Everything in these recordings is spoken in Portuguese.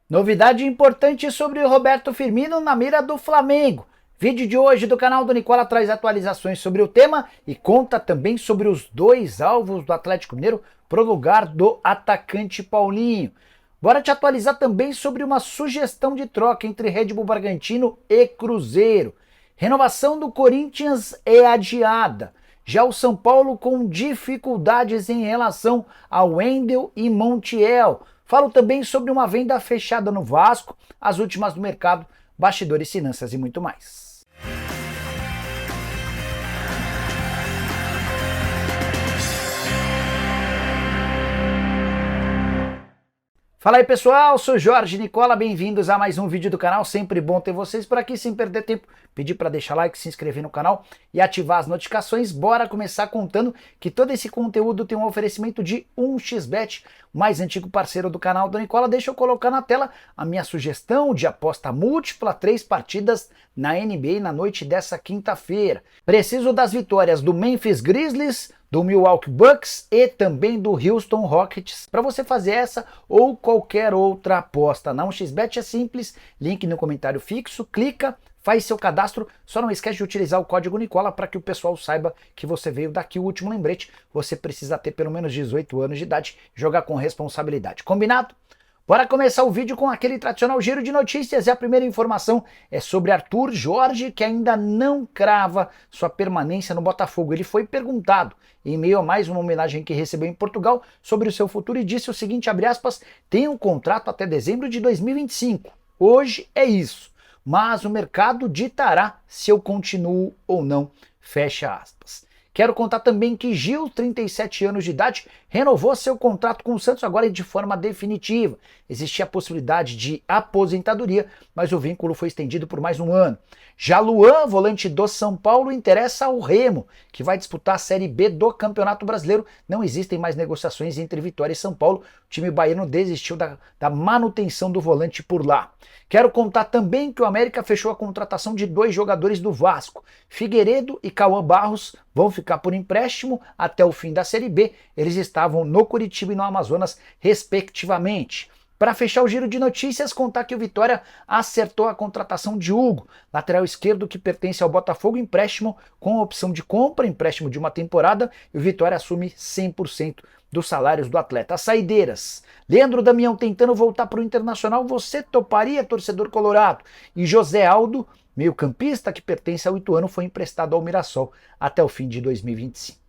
Novidade importante sobre o Roberto Firmino na mira do Flamengo. Vídeo de hoje do canal do Nicola traz atualizações sobre o tema e conta também sobre os dois alvos do Atlético Mineiro para o lugar do atacante Paulinho. Bora te atualizar também sobre uma sugestão de troca entre Red Bull Bragantino e Cruzeiro. Renovação do Corinthians é adiada. Já o São Paulo com dificuldades em relação ao Wendel e Montiel. Falo também sobre uma venda fechada no Vasco, as últimas do mercado, bastidores, finanças e muito mais. Fala aí pessoal, sou Jorge Nicola, bem-vindos a mais um vídeo do canal, sempre bom ter vocês por aqui, sem perder tempo, pedir para deixar like, se inscrever no canal e ativar as notificações. Bora começar contando que todo esse conteúdo tem um oferecimento de 1xBet, o mais antigo parceiro do canal do Nicola. Deixa eu colocar na tela a minha sugestão de aposta múltipla, 3 partidas na NBA na noite dessa quinta-feira. Preciso das vitórias do Memphis Grizzlies, do Milwaukee Bucks e também do Houston Rockets para você fazer essa ou qualquer outra aposta. Na 1xBet é simples, link no comentário fixo, clica, faz seu cadastro, só não esquece de utilizar o código Nicola para que o pessoal saiba que você veio daqui. O último lembrete, você precisa ter pelo menos 18 anos de idade, jogar com responsabilidade. Combinado? Bora começar o vídeo com aquele tradicional giro de notícias e a primeira informação é sobre Arthur Jorge, que ainda não crava sua permanência no Botafogo. Ele foi perguntado em meio a mais uma homenagem que recebeu em Portugal sobre o seu futuro e disse o seguinte, abre aspas, tem um contrato até dezembro de 2025. Hoje é isso, mas o mercado ditará se eu continuo ou não, fecha aspas. Quero contar também que Gil, 37 anos de idade, renovou seu contrato com o Santos agora de forma definitiva. Existia a possibilidade de aposentadoria, mas o vínculo foi estendido por mais um ano. Já Luan, volante do São Paulo, interessa ao Remo, que vai disputar a Série B do Campeonato Brasileiro. Não existem mais negociações entre Vitória e São Paulo. O time baiano desistiu da manutenção do volante por lá. Quero contar também que o América fechou a contratação de 2 jogadores do Vasco. Figueiredo e Cauã Barros vão ficar por empréstimo até o fim da Série B. Eles estavam no Curitiba e no Amazonas, respectivamente. Para fechar o giro de notícias, contar que o Vitória acertou a contratação de Hugo, lateral esquerdo que pertence ao Botafogo, empréstimo com opção de compra, empréstimo de uma temporada, e o Vitória assume 100% dos salários do atleta. As saideiras. Leandro Damião tentando voltar para o Internacional, você toparia, torcedor colorado? E José Aldo, meio-campista que pertence ao Ituano, foi emprestado ao Mirassol até o fim de 2025.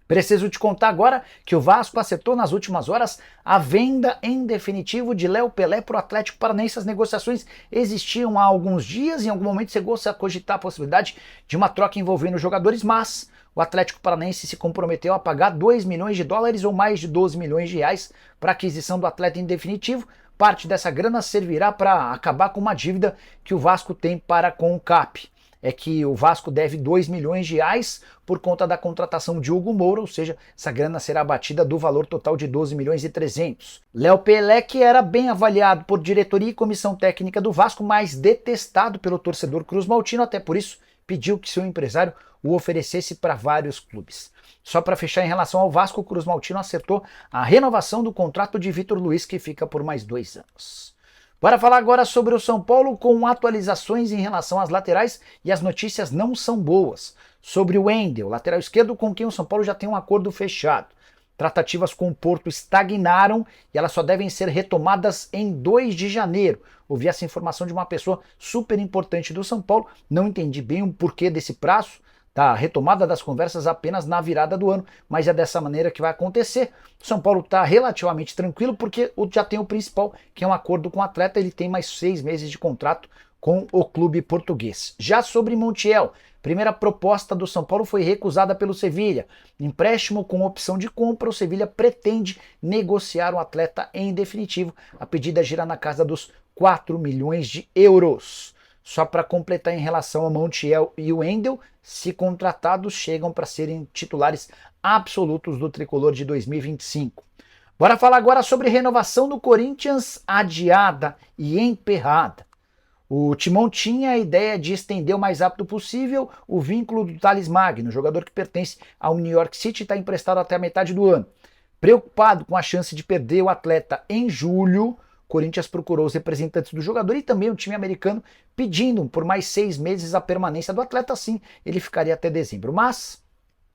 Preciso te contar agora que o Vasco acertou nas últimas horas a venda em definitivo de Léo Pelé para o Atlético Paranaense. As negociações existiam há alguns dias, em algum momento chegou a cogitar a possibilidade de uma troca envolvendo os jogadores, mas o Atlético Paranaense se comprometeu a pagar 2 milhões de dólares ou mais de 12 milhões de reais para a aquisição do atleta em definitivo. Parte dessa grana servirá para acabar com uma dívida que o Vasco tem para com o CAP. É que o Vasco deve 2 milhões de reais por conta da contratação de Hugo Moura, ou seja, essa grana será abatida do valor total de 12 milhões e 300. Léo Pelé, que era bem avaliado por diretoria e comissão técnica do Vasco, mas detestado pelo torcedor cruzmaltino, até por isso pediu que seu empresário o oferecesse para vários clubes. Só para fechar em relação ao Vasco, o cruzmaltino acertou a renovação do contrato de Vitor Luiz, que fica por mais 2 anos. Bora falar agora sobre o São Paulo com atualizações em relação às laterais e as notícias não são boas. Sobre o Wendel, lateral esquerdo com quem o São Paulo já tem um acordo fechado. Tratativas com o Porto estagnaram e elas só devem ser retomadas em 2 de janeiro. Ouvi essa informação de uma pessoa super importante do São Paulo, não entendi bem o porquê desse prazo, da retomada das conversas apenas na virada do ano, mas é dessa maneira que vai acontecer. O São Paulo está relativamente tranquilo porque já tem o principal, que é um acordo com o atleta, ele tem mais 6 meses de contrato com o clube português. Já sobre Montiel, primeira proposta do São Paulo foi recusada pelo Sevilha. Empréstimo com opção de compra, o Sevilha pretende negociar o atleta em definitivo. A pedida gira na casa dos 4 milhões de euros. Só para completar em relação a Montiel e o Wendel, se contratados, chegam para serem titulares absolutos do tricolor de 2025. Bora falar agora sobre renovação do Corinthians adiada e emperrada. O Timão tinha a ideia de estender o mais rápido possível o vínculo do Thales Magno, jogador que pertence ao New York City e está emprestado até a metade do ano. Preocupado com a chance de perder o atleta em julho, o Corinthians procurou os representantes do jogador e também o time americano pedindo por mais 6 meses a permanência do atleta, assim ele ficaria até dezembro. Mas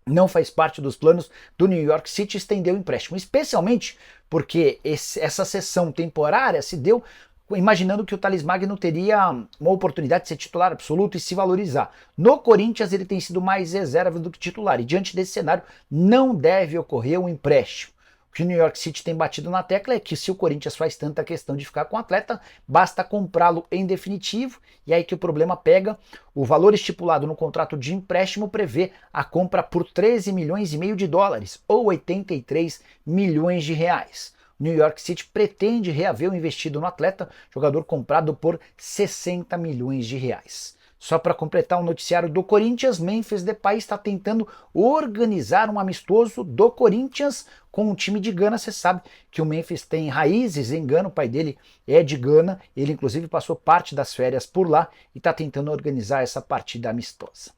não faz parte dos planos do New York City estender o empréstimo, especialmente porque essa cessão temporária se deu imaginando que o Thales Magno teria uma oportunidade de ser titular absoluto e se valorizar. No Corinthians ele tem sido mais reserva do que titular e diante desse cenário não deve ocorrer um empréstimo. O que o New York City tem batido na tecla é que se o Corinthians faz tanta questão de ficar com o atleta, basta comprá-lo em definitivo, e aí que o problema pega. O valor estipulado no contrato de empréstimo prevê a compra por 13 milhões e meio de dólares, ou 83 milhões de reais. O New York City pretende reaver o investido no atleta, jogador comprado por 60 milhões de reais. Só para completar o noticiário do Corinthians, Memphis Depay está tentando organizar um amistoso do Corinthians com o time de Gana. Você sabe que o Memphis tem raízes em Gana, o pai dele é de Gana, ele inclusive passou parte das férias por lá e está tentando organizar essa partida amistosa.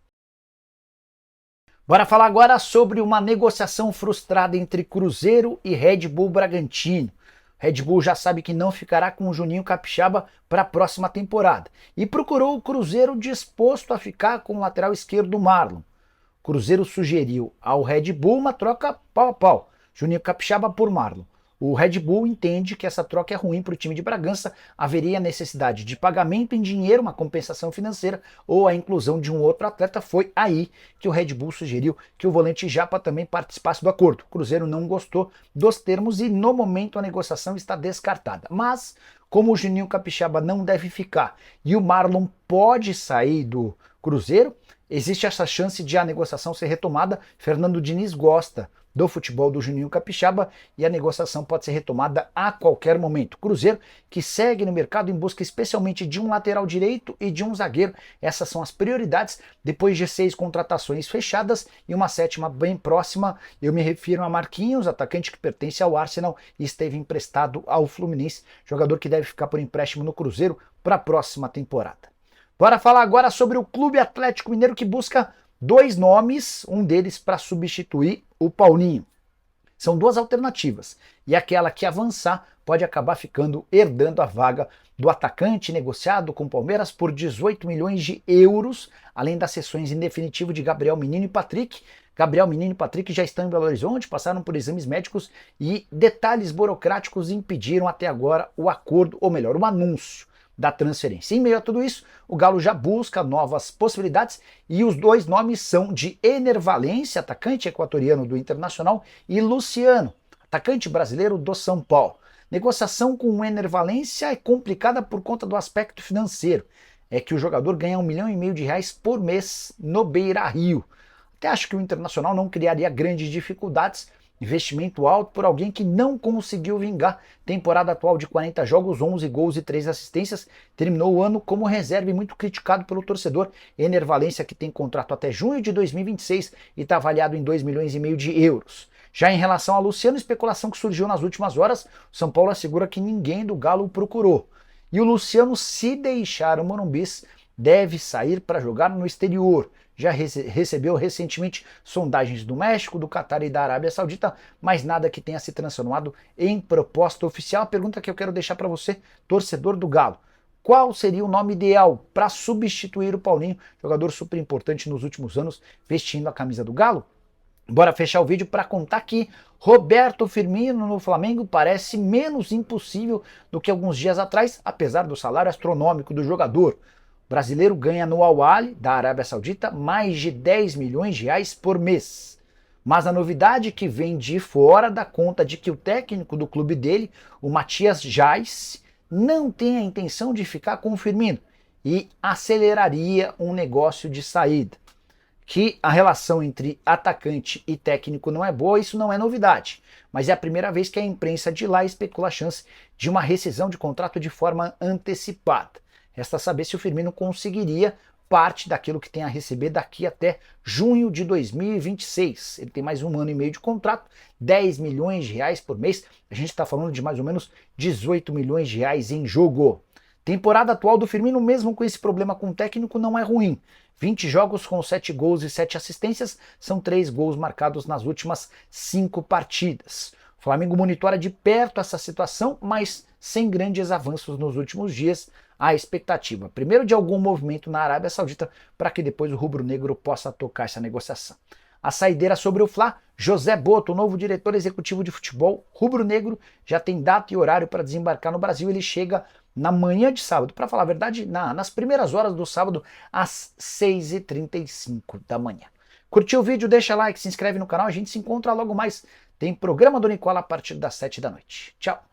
Bora falar agora sobre uma negociação frustrada entre Cruzeiro e Red Bull Bragantino. Red Bull já sabe que não ficará com o Juninho Capixaba para a próxima temporada e procurou o Cruzeiro disposto a ficar com o lateral esquerdo Marlon. O Cruzeiro sugeriu ao Red Bull uma troca pau a pau, Juninho Capixaba por Marlon. O Red Bull entende que essa troca é ruim para o time de Bragança, haveria necessidade de pagamento em dinheiro, uma compensação financeira ou a inclusão de um outro atleta. Foi aí que o Red Bull sugeriu que o volante Japa também participasse do acordo. O Cruzeiro não gostou dos termos e no momento a negociação está descartada. Mas como o Juninho Capixaba não deve ficar e o Marlon pode sair do Cruzeiro, existe essa chance de a negociação ser retomada. Fernando Diniz gosta do futebol do Juninho Capixaba e a negociação pode ser retomada a qualquer momento. Cruzeiro que segue no mercado em busca especialmente de um lateral direito e de um zagueiro. Essas são as prioridades depois de 6 contratações fechadas e uma 7ª bem próxima. Eu me refiro a Marquinhos, atacante que pertence ao Arsenal e esteve emprestado ao Fluminense, jogador que deve ficar por empréstimo no Cruzeiro para a próxima temporada. Bora falar agora sobre o Clube Atlético Mineiro que busca 2 nomes, um deles para substituir o Paulinho. São 2 alternativas e aquela que avançar pode acabar ficando herdando a vaga do atacante negociado com o Palmeiras por 18 milhões de euros, além das cessões em definitivo de Gabriel Menino e Patrick. Gabriel Menino e Patrick já estão em Belo Horizonte, passaram por exames médicos e detalhes burocráticos impediram até agora o acordo, ou melhor, o anúncio da transferência. Em meio a tudo isso, o Galo já busca novas possibilidades e os 2 nomes são de Ener Valencia, atacante equatoriano do Internacional, e Luciano, atacante brasileiro do São Paulo. Negociação com o Ener Valencia é complicada por conta do aspecto financeiro. É que o jogador ganha 1,5 milhão de reais por mês no Beira-Rio. Até acho que o Internacional não criaria grandes dificuldades. Investimento alto por alguém que não conseguiu vingar. Temporada atual de 40 jogos, 11 gols e 3 assistências. Terminou o ano como reserva e muito criticado pelo torcedor. Ener Valencia, que tem contrato até junho de 2026 e está avaliado em 2,5 milhões de euros. Já em relação a Luciano, especulação que surgiu nas últimas horas, o São Paulo assegura que ninguém do Galo o procurou. E o Luciano, se deixar o Morumbis, deve sair para jogar no exterior. Já recebeu recentemente sondagens do México, do Catar e da Arábia Saudita, mas nada que tenha se transformado em proposta oficial. A pergunta que eu quero deixar para você, torcedor do Galo: qual seria o nome ideal para substituir o Paulinho, jogador super importante nos últimos anos, vestindo a camisa do Galo? Bora fechar o vídeo para contar que Roberto Firmino no Flamengo parece menos impossível do que alguns dias atrás, apesar do salário astronômico do jogador. O brasileiro ganha no Al-Ahly da Arábia Saudita mais de 10 milhões de reais por mês. Mas a novidade que vem de fora dá conta de que o técnico do clube dele, o Matias Jais, não tem a intenção de ficar com o Firmino e aceleraria um negócio de saída. Que a relação entre atacante e técnico não é boa, isso não é novidade, mas é a primeira vez que a imprensa de lá especula a chance de uma rescisão de contrato de forma antecipada. Resta saber se o Firmino conseguiria parte daquilo que tem a receber daqui até junho de 2026. Ele tem mais 1 ano e meio de contrato, 10 milhões de reais por mês, a gente está falando de mais ou menos 18 milhões de reais em jogo. Temporada atual do Firmino, mesmo com esse problema com o técnico, não é ruim. 20 jogos com 7 gols e 7 assistências, são 3 gols marcados nas últimas 5 partidas. O Flamengo monitora de perto essa situação, mas sem grandes avanços nos últimos dias. A expectativa, primeiro, de algum movimento na Arábia Saudita para que depois o rubro-negro possa tocar essa negociação. A saideira sobre o Fla, José Boto, o novo diretor executivo de futebol rubro-negro, já tem data e horário para desembarcar no Brasil. Ele chega na manhã de sábado, para falar a verdade, nas primeiras horas do sábado, às 6h35 da manhã. Curtiu o vídeo? Deixa like, se inscreve no canal, a gente se encontra logo mais. Tem programa do Nicola a partir das 7 da noite. Tchau!